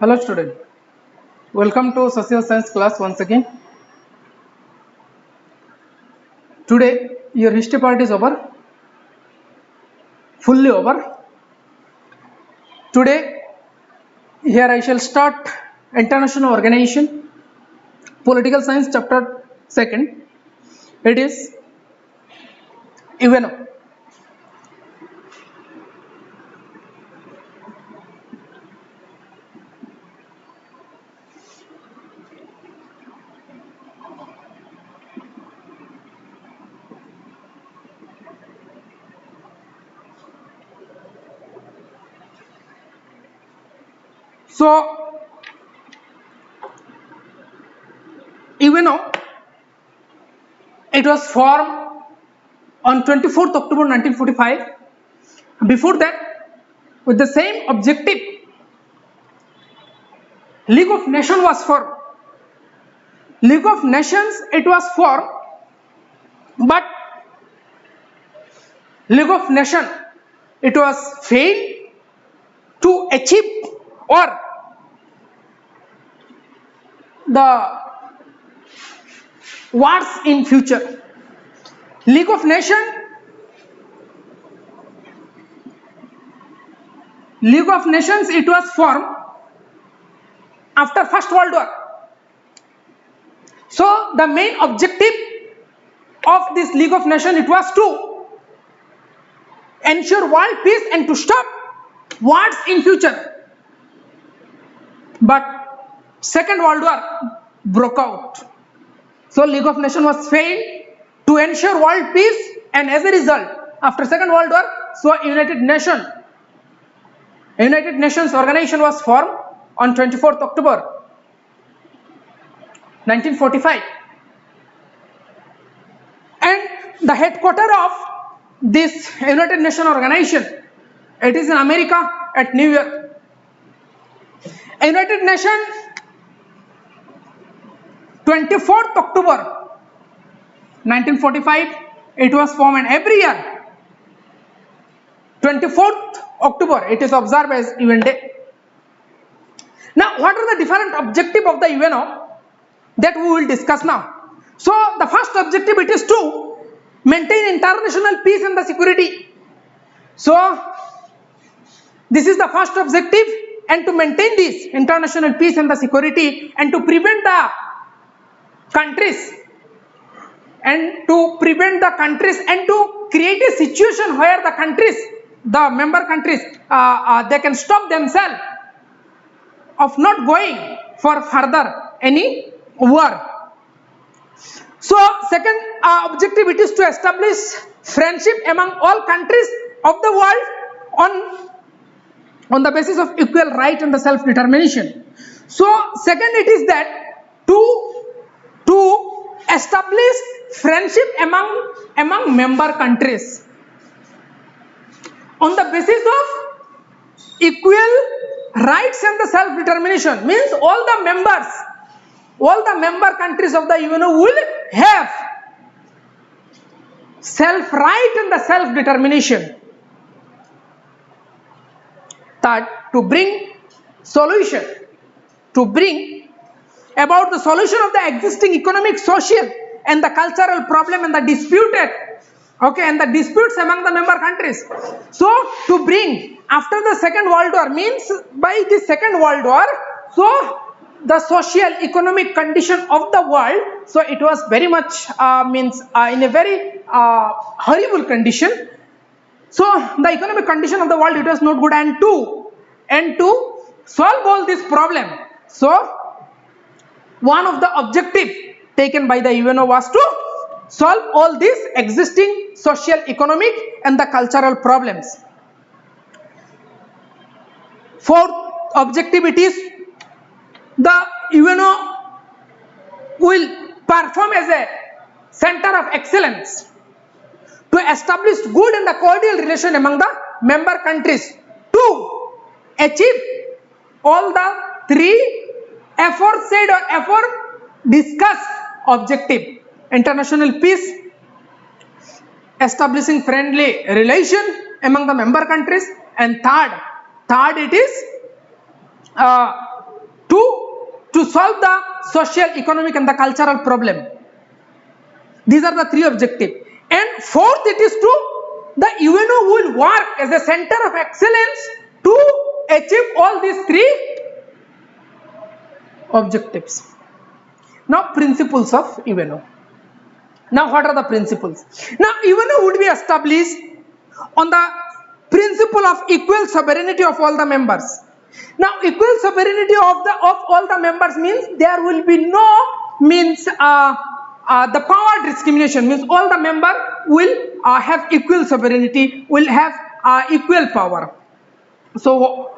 Hello student, welcome to social science class once again. Today your history part is over, fully over. Today here I shall start International Organization, Political Science chapter 2nd. It is UNO. So UNO, it was formed on 24th October 1945. Before that, with the same objective, League of Nations was formed. League of Nations it was formed, but League of Nations it was failed to achieve or the wars in future. League of Nations it was formed after First World War. So the main objective of this League of Nations it was to ensure world peace and to stop wars in future. But Second World War broke out. So League of Nations was failed to ensure world peace, and as a result, after Second World War, so United Nations organization was formed on 24th October 1945, and the headquarters of this United Nations organization it is in America at New York. United Nations 24th October 1945 it was formed, and every year 24th October it is observed as UN Day. Now what are the different objectives of the UNO that we will discuss now? So the first objective it is to maintain international peace and the security. So this is the first objective, and to maintain this international peace and the security, and to prevent the countries and to create a situation where the member countries they can stop themselves of not going for further any war. So second objective it is to establish friendship among all countries of the world on the basis of equal right and the self-determination. So second it is that to establish friendship among member countries on the basis of equal rights and the self-determination, means all the member countries of the UNO will have self-right and the self-determination. Third, to bring about the solution of the existing economic, social and the cultural problem and the disputes among the member countries. So to bring after the Second World War, means by the Second World War, so the social economic condition of the world, so it was very much in a very horrible condition. So the economic condition of the world it was not good, and to solve all this problem, so one of the objective taken by the UNO was to solve all these existing social, economic and the cultural problems. Fourth objective it is the UNO will perform as a center of excellence to establish good and the cordial relation among the member countries to achieve all the three aforesaid or discussed objective: international peace, establishing friendly relation among the member countries, and third it is to solve the social, economic and the cultural problem. These are the three objectives. And fourth, it is the UNO will work as a center of excellence to achieve all these three objectives. Now, principles of UNO. Now, what are the principles? Now, UNO would be established on the principle of equal sovereignty of all the members. Now, equal sovereignty of all the members means there will be no the power discrimination, means all the members will have equal sovereignty, will have equal power. So,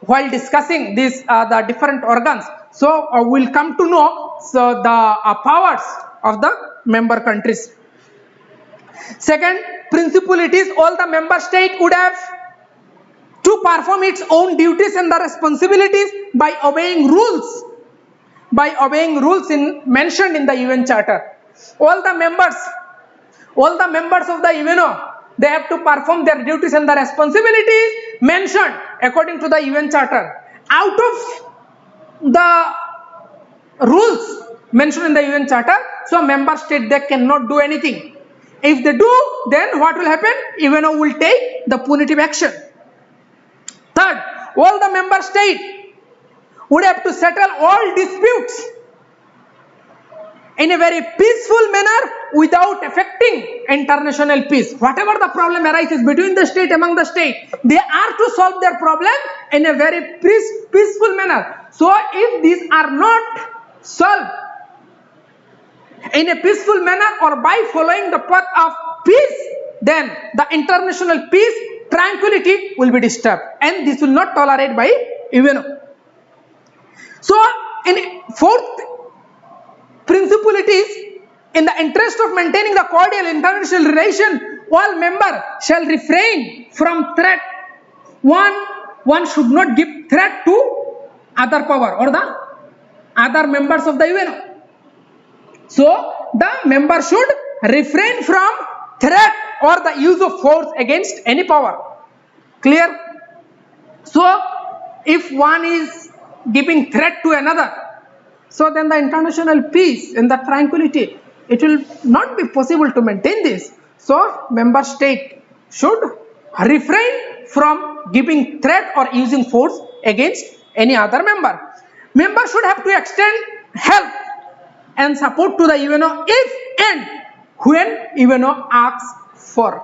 while discussing this the different organs, so we'll come to know the powers of the member countries. Second principle, it is all the member state would have to perform its own duties and the responsibilities by obeying rules. Mentioned in the UN Charter. All the members of the UNO, they have to perform their duties and the responsibilities mentioned according to the UN Charter. Out of the rules mentioned in the UN Charter, so member state, they cannot do anything. If they do, then what will happen? UNO will take the punitive action. Third, all the member states would have to settle all disputes in a very peaceful manner without affecting international peace. Whatever the problem arises between the state, among the state, they are to solve their problem in a very peaceful manner. So if these are not solved in a peaceful manner or by following the path of peace, then the international peace, tranquility will be disturbed, and this will not tolerate by UNO. So, in fourth principle, it is in the interest of maintaining the cordial international relation, all members shall refrain from threat. One should not give threat to other power or the other members of the UNO. So, the member should refrain from threat or the use of force against any power. Clear? So, if one is giving threat to another, so then the international peace and the tranquility, it will not be possible to maintain this. So, member state should refrain from giving threat or using force against any other member. Member should have to extend help and support to the UNO if and when UNO asks for.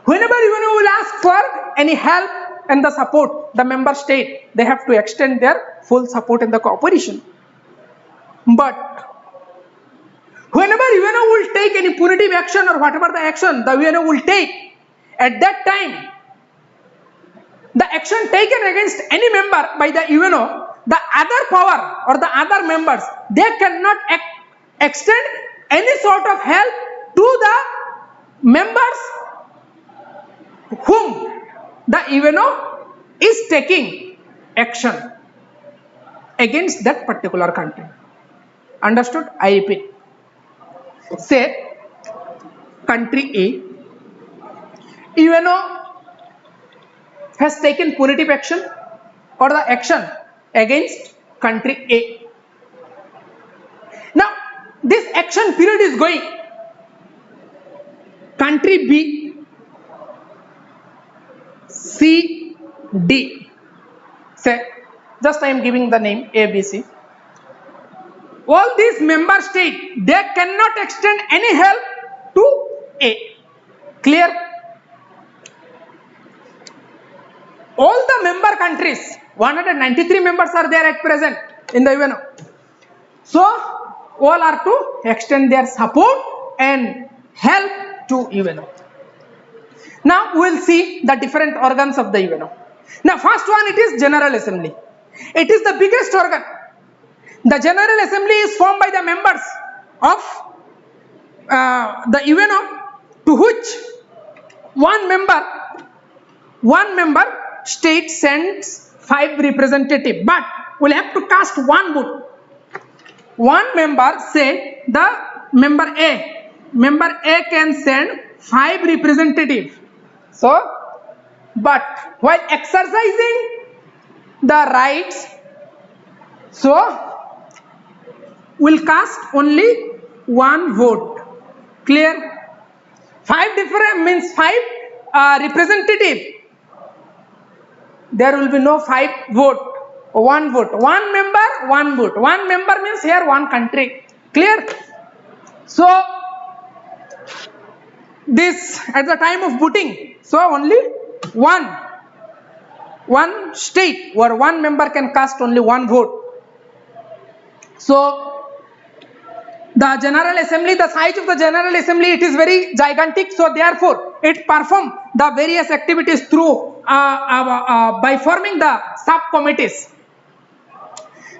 Whenever UNO will ask for any help and the support, the member state, they have to extend their full support and the cooperation. But whenever UNO will take any punitive action or whatever the action the UNO will take, at that time, the action taken against any member by the UNO, the other power or the other members, they cannot extend any sort of help to the members whom the UNO is taking action against that particular country. Understood? I repeat. Say, country A, UNO has taken punitive action or the action against country A. Now, this action period is going. Country B, C, D. Say, just I am giving the name A, B, C. All these member states, they cannot extend any help to A. Clear? All the member countries, 193 members are there at present in the UNO. So, all are to extend their support and help to UNO. Now, we will see the different organs of the UNO. Now, first one, it is General Assembly. It is the biggest organ. The General Assembly is formed by the members of the UNO, to which one member state sends 5 representatives, but will have to cast one vote. One member, say the member A can send 5 representatives. So, but while exercising the rights So will cast only one vote. Clear? 5 different means 5 representative. There will be no 5 vote. 1 vote. 1 member, 1 vote. 1 member means here 1 country. Clear? So this at the time of voting, so only one state where 1 member can cast only 1 vote. So the General Assembly, the size of the General Assembly, it is very gigantic. So therefore, it perform the various activities through by forming the subcommittees.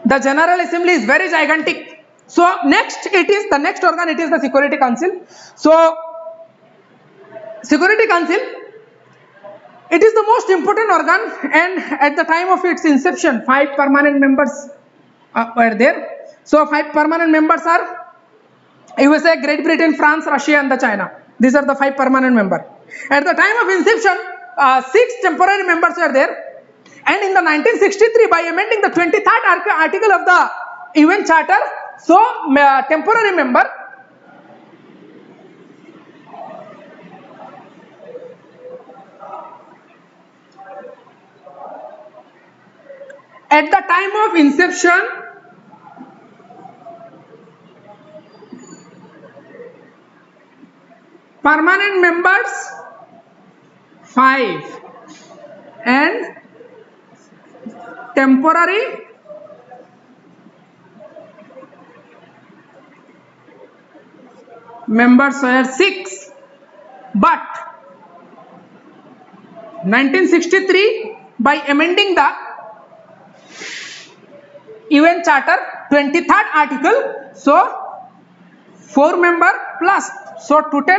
The General Assembly is very gigantic. So next, it is the next organ. It is the Security Council. So Security Council, it is the most important organ, and at the time of its inception, 5 permanent members were there. So 5 permanent members are USA, Great Britain, France, Russia, and the China. These are the 5 permanent members. At the time of inception, 6 temporary members were there. And in the 1963, by amending the 23rd article of the UN Charter, so temporary member at the time of inception, permanent members 5 and temporary members were 6. But 1963, by amending the UN Charter 23rd article, so 4 member plus, so total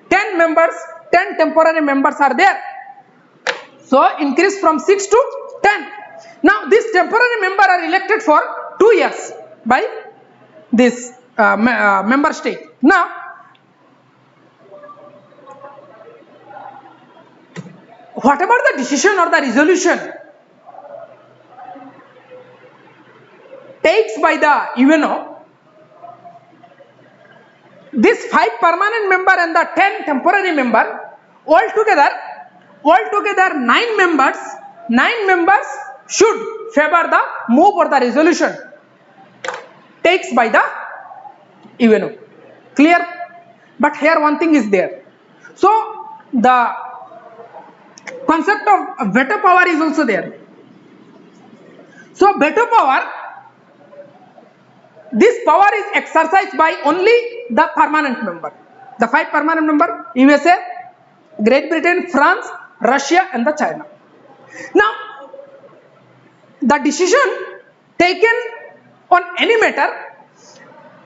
10 members, 10 temporary members are there. So increase from 6 to 10. Now these temporary members are elected for 2 years by this member state. Now what about the decision or the resolution takes by the UNO? This 5 permanent member and the 10 temporary member, altogether 9 members should favor the move or the resolution takes by the UNO. Clear? But here one thing is there. So the concept of veto power is also there. So veto power, this power is exercised by only the permanent member. The 5 permanent member, USA, Great Britain, France, Russia, and the China. Now, the decision taken on any matter,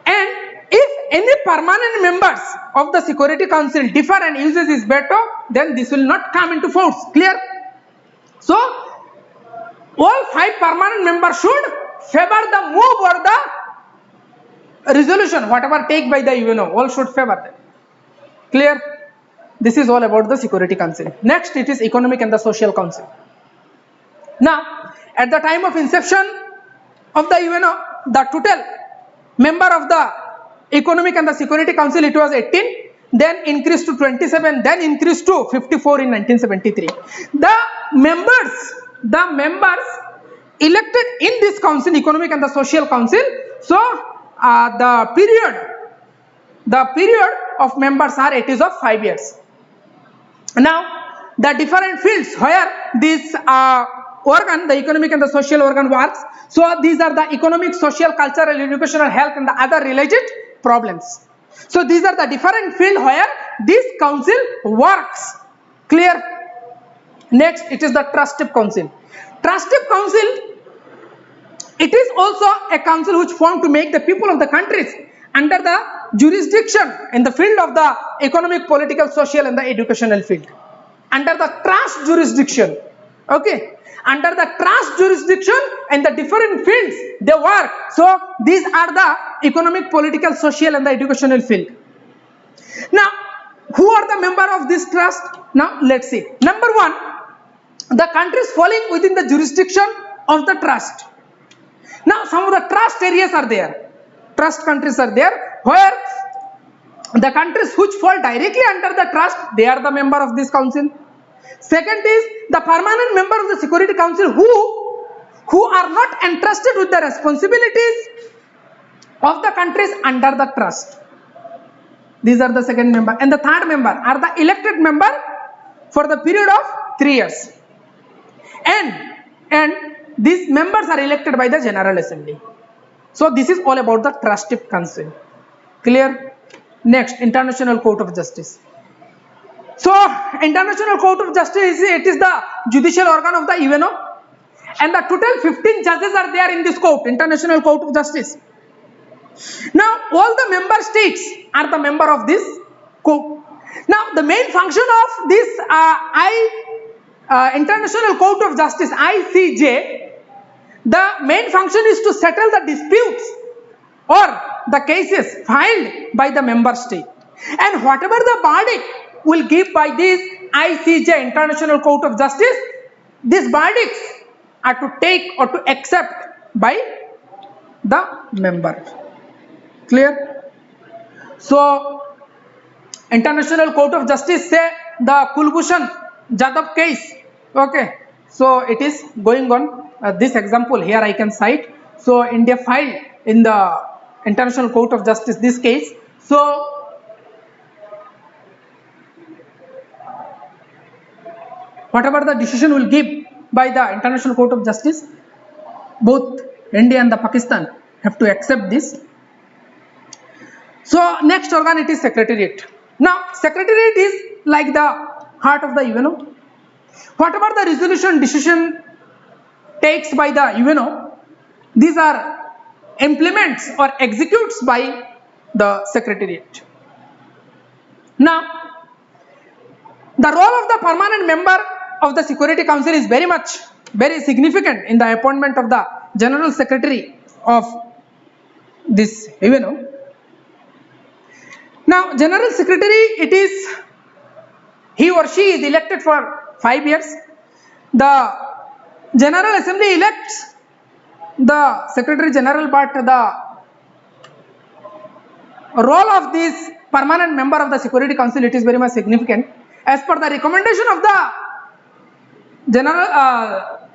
and if any permanent members of the Security Council differ and uses his veto, then this will not come into force. Clear? So all 5 permanent members should favor the move or the resolution, whatever take by the UNO, all should favor them. Clear? This is all about the Security Council. Next, it is Economic and the Social Council. Now, at the time of inception of the UNO, the total member of the Economic and the Security Council, it was 18, then increased to 27, then increased to 54 in 1973. The members elected in this council, Economic and the Social Council, so the period of members are, it is of 5 years. Now the different fields where this organ, the Economic and the Social organ works, so these are the economic, social, cultural, educational, health, and the other related problems. So these are the different fields where this council works. Clear? Next, it is the Trustee Council. Trustee Council, it is also a council which formed to make the people of the countries under the jurisdiction in the field of the economic, political, social, and the educational field. Under the trust jurisdiction. Okay? Under the trust jurisdiction and the different fields they work. So these are the economic, political, social, and the educational field. Now, who are the member of this trust? Now let's see. Number 1, the countries falling within the jurisdiction of the trust. Now some of the trust areas are there. Trust countries are there, where the countries which fall directly under the trust, they are the member of this council. Second is the permanent member of the Security Council who are not entrusted with the responsibilities of the countries under the trust. These are the second member. And the third member are the elected member for the period of 3 years. And these members are elected by the General Assembly. So this is all about the trustee council. Clear? Next, International Court of Justice. So International Court of Justice, it is the judicial organ of the UNO, and the total 15 judges are there in this court, International Court of Justice. Now all the member states are the member of this court. Now the main function of this International Court of Justice, ICJ, the main function is to settle the disputes or the cases filed by the member state, and whatever the verdict will give by this ICJ, International Court of Justice, these verdicts are to take or to accept by the member. Clear? So International Court of Justice say the Kulbhushan Jadhav case. Okay, so it is going on. This example here I can cite. So India filed in the International Court of Justice this case. So whatever the decision will give by the International Court of Justice, both India and the Pakistan have to accept this. So next organ, it is Secretariat. Now Secretariat is like the heart of the UNO. Whatever the resolution decision takes by the UNO, these are implements or executes by the Secretariat. Now the role of the permanent member of the Security Council is very significant in the appointment of the General Secretary of this UNO. Now General Secretary, he or she is elected for 5 years. The General Assembly elects the Secretary General, but the role of this permanent member of the Security Council, it is very much significant. As per the recommendation of the General,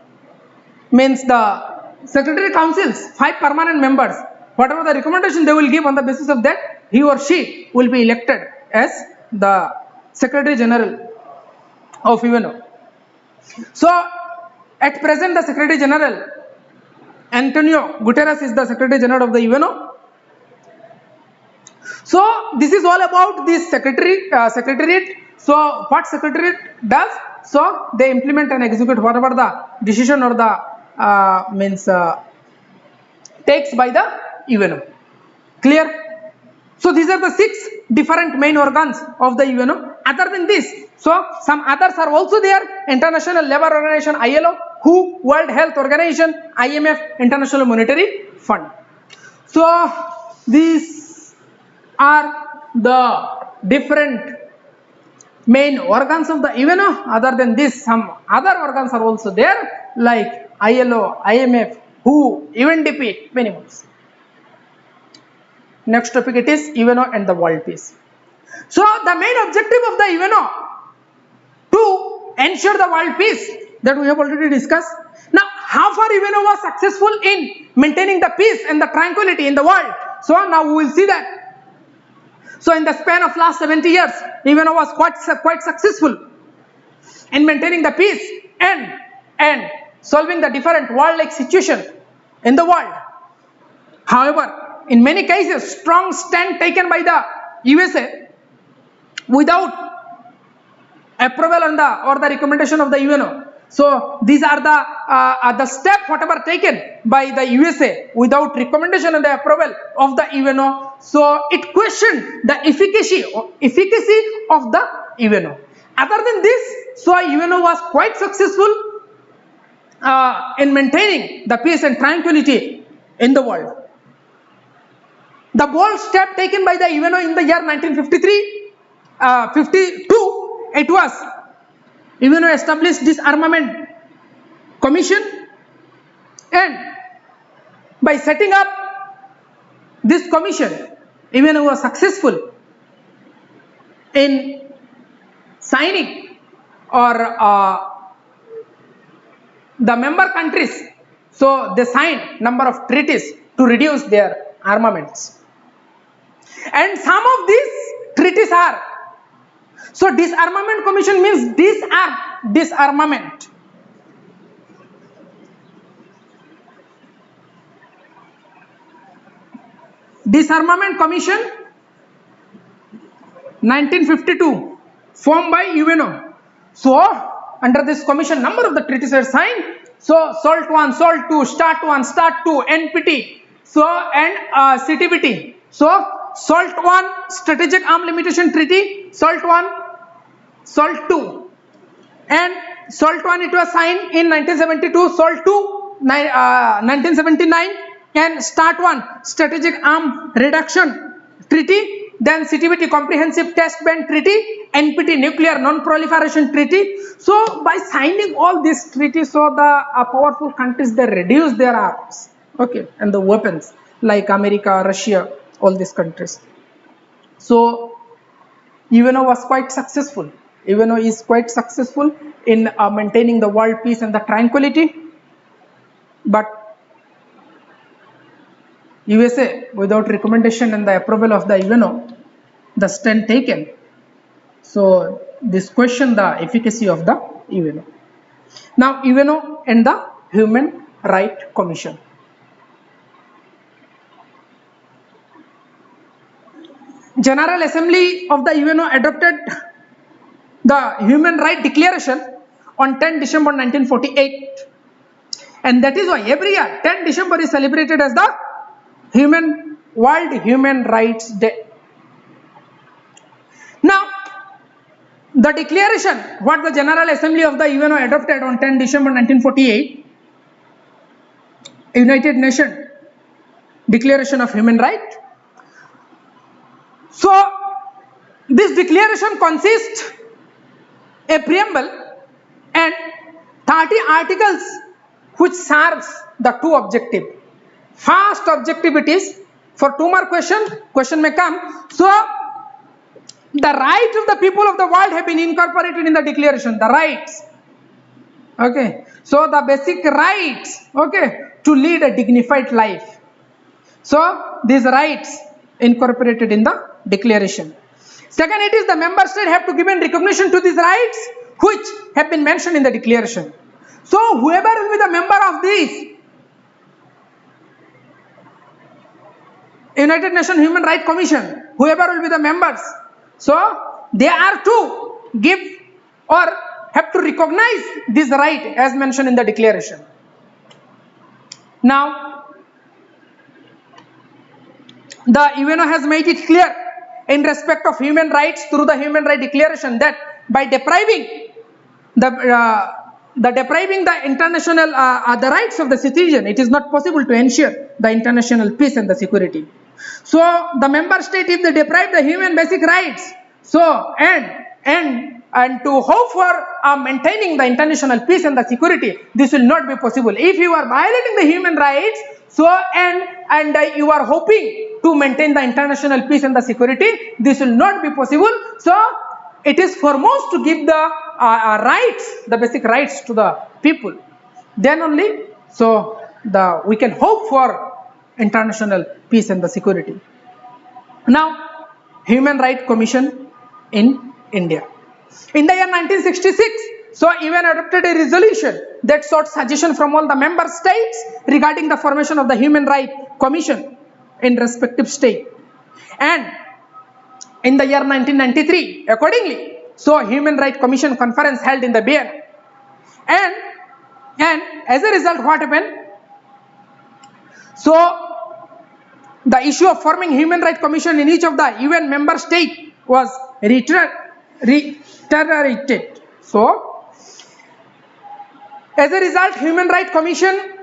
means the Secretary Councils, 5 permanent members, whatever the recommendation they will give, on the basis of that, he or she will be elected as the Secretary General of UNO. So at present the Secretary General Antonio Guterres is the Secretary General of the UNO. So this is all about this Secretariat. So what Secretariat does? So they implement and execute whatever the decision or the takes by the UNO. Clear? So these are the 6 different main organs of the UNO. Other than this, so some others are also there: International Labour Organization (ILO), WHO, World Health Organization, IMF, International Monetary Fund. So these are the different main organs of the UNO. Other than this, some other organs are also there, like ILO, IMF, WHO, UNDP, many more. Next topic, it is UNO and the world peace. So the main objective of the UNO to ensure the world peace, that we have already discussed. Now how far UNO was successful in maintaining the peace and the tranquility in the world? So now we will see that. So in the span of last 70 years, UNO was quite successful in maintaining the peace and solving the different war-like situation in the world. However, in many cases, strong stand taken by the USA without approval or the recommendation of the UNO. So these are the step whatever taken by the USA without recommendation and the approval of the UNO. So it questioned the efficacy of the UNO. Other than this, so UNO was quite successful in maintaining the peace and tranquility in the world. The bold step taken by the UNO in the year 1952, it was UNO established Disarmament Commission, and by setting up this commission, even who was successful in signing or the member countries, so they signed number of treaties to reduce their armaments. And some of these treaties are, so disarmament commission means disarmament. Disarmament Commission 1952 formed by UNO. So under this commission number of the treaties are signed. So SALT 1, SALT 2, START 1, START 2, NPT, so and CTBT. So SALT 1 Strategic Arm Limitation Treaty, SALT 1, SALT 2, and SALT 1 it was signed in 1972, SALT 2 1979, and START 1 Strategic Arm Reduction Treaty, then CTBT Comprehensive Test Ban Treaty, NPT Nuclear Non-Proliferation Treaty. So by signing all these treaties, so the powerful countries, they reduce their arms, okay, and the weapons like America, Russia, all these countries. So UNO was quite successful. UNO is quite successful in maintaining the world peace and the tranquility, but USA, without recommendation and the approval of the UNO, the stand taken. So this question the efficacy of the UNO. Now UNO and the Human Rights Commission. General Assembly of the UNO adopted the Human Rights Declaration on 10 December 1948, and that is why every year 10 December is celebrated as the World Human Rights Day. Now, the declaration what the General Assembly of the UNO adopted on 10 December 1948, United Nations Declaration of Human Rights. So, this declaration consists a preamble and 30 articles which serves the two objectives. First objective it is, for two more question may come. So the rights of the people of the world have been incorporated in the declaration, the rights, okay, so the basic rights, okay, to lead a dignified life. So these rights incorporated in the declaration. Second, it is the member state have to give in recognition to these rights which have been mentioned in the declaration. So whoever will be the member of this United Nations Human Rights Commission, whoever will be the members, so they are to give or have to recognize this right as mentioned in the declaration. Now, the UNO has made it clear in respect of human rights through the Human Rights Declaration that by depriving the international the rights of the citizen, it is not possible to ensure the international peace and the security. So the member state, if they deprive the human basic rights, so and to hope for maintaining the international peace and the security, this will not be possible. If you are violating the human rights, so and you are hoping to maintain the international peace and the security, this will not be possible. So it is foremost to give the rights, the basic rights to the people. Then only so we can hope for international peace and the security. Now, Human Rights Commission in India. In the year 1966, so UN adopted a resolution that sought suggestion from all the member states regarding the formation of the Human Rights Commission in respective state. And in the year 1993, accordingly, so Human Rights Commission conference held in the Vienna. And as a result, what happened? So the issue of forming Human Rights Commission in each of the UN member state was reiterated. So as a result, Human Rights Commission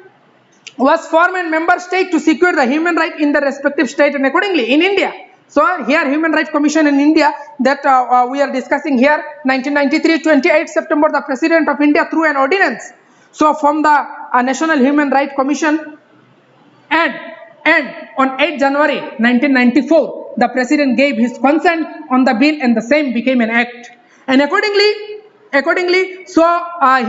was formed in member state to secure the human right in the respective state, and accordingly in India. So here Human Rights Commission in India that we are discussing here, 1993, 28 September, the President of India through an ordinance, so from the National Human Rights Commission, and on 8 January 1994 the president gave his consent on the bill and the same became an act. And accordingly so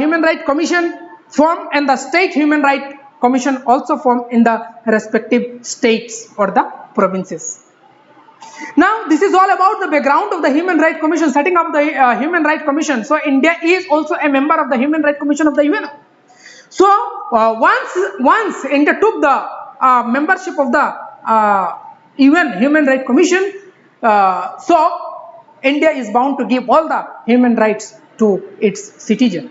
human rights commission formed and the state human rights commission also formed in the respective states or the provinces. Now this is all about the background of the Human Rights Commission, setting up the Human Rights Commission. So India is also a member of the Human Rights Commission of the UN. So once India took the membership of the UN Human Rights Commission, so India is bound to give all the human rights to its citizens.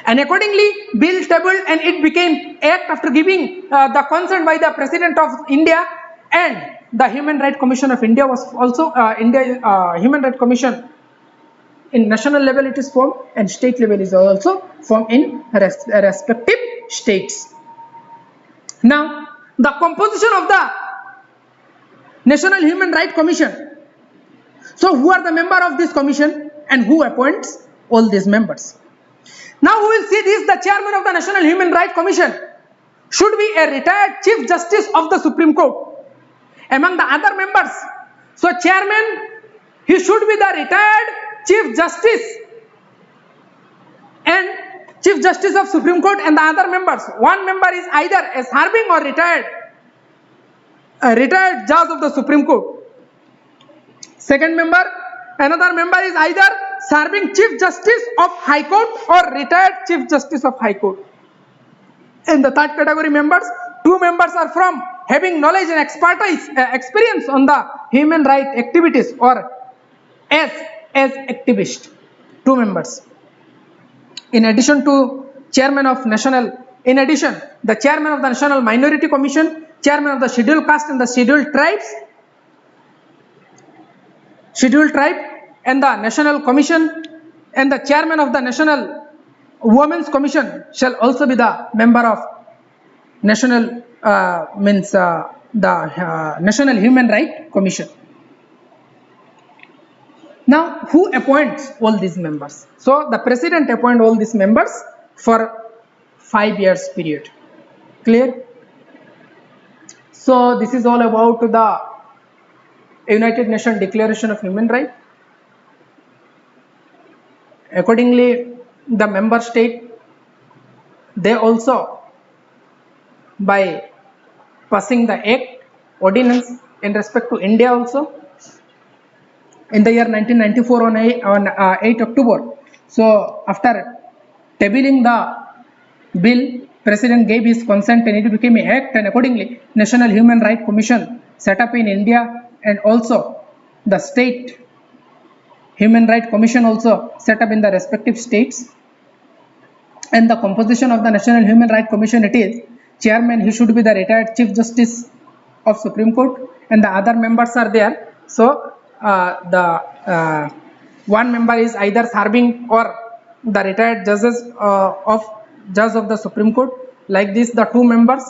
And accordingly, bill tabled and it became act after giving the consent by the President of India, and the Human Rights Commission of India was also Human Rights Commission in national level it is formed and state level is also formed in respective states. Now the composition of the National Human Rights Commission. So who are the member of this commission and who appoints all these members? Now we will see this. The chairman of the National Human Rights Commission should be a retired Chief Justice of the Supreme Court. Among the other members, so chairman, he should be the retired Chief Justice and Chief Justice of Supreme Court, and the other members, one member is either a serving or retired judge of the Supreme Court. Second member, another member is either serving Chief Justice of High Court or retired Chief Justice of High Court. In the third category members, two members are from having knowledge and experience on the human rights activities or as activist. Two members. In addition to chairman of national, in addition, the chairman of the National Minority Commission, chairman of the Scheduled Caste and the Scheduled Tribes, and the National Commission, and the chairman of the National Women's Commission shall also be the member of National National Human Rights Commission. Now, who appoints all these members? So, the president appoints all these members for 5 years period. Clear? So, this is all about the United Nations Declaration of Human Rights. Accordingly, the member state, they also, by passing the act, ordinance in respect to India also, in the year 1994 on 8 October. So after tabling the bill, President gave his consent and it became an act, and accordingly National Human Rights Commission set up in India, and also the state Human Rights Commission also set up in the respective states. And the composition of the National Human Rights Commission, it is chairman, he should be the retired Chief Justice of Supreme Court, and the other members are there. So the one member is either serving or the retired judge of the Supreme Court. Like this, the two members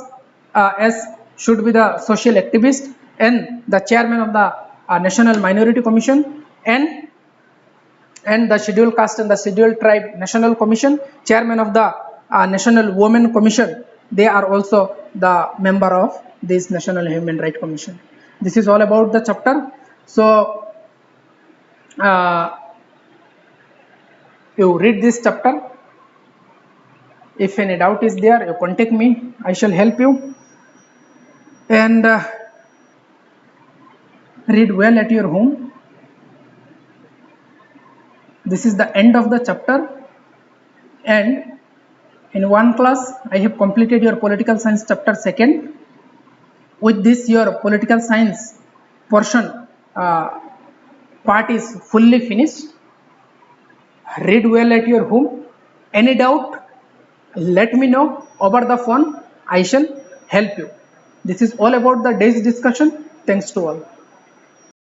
as should be the social activist and the chairman of the National Minority Commission, and the Scheduled Caste and the Scheduled Tribe National Commission, chairman of the National Women Commission. They are also the member of this National Human Rights Commission. This is all about the chapter. So you read this chapter. If any doubt is there, you contact me. I shall help you. And read well at your home. This is the end of the chapter, and in one class I have completed your political science chapter 2nd. With this, your political science portion part is fully finished. Read well at your home. Any doubt, let me know over the phone. I shall help you. This is all about the day's discussion. Thanks to all.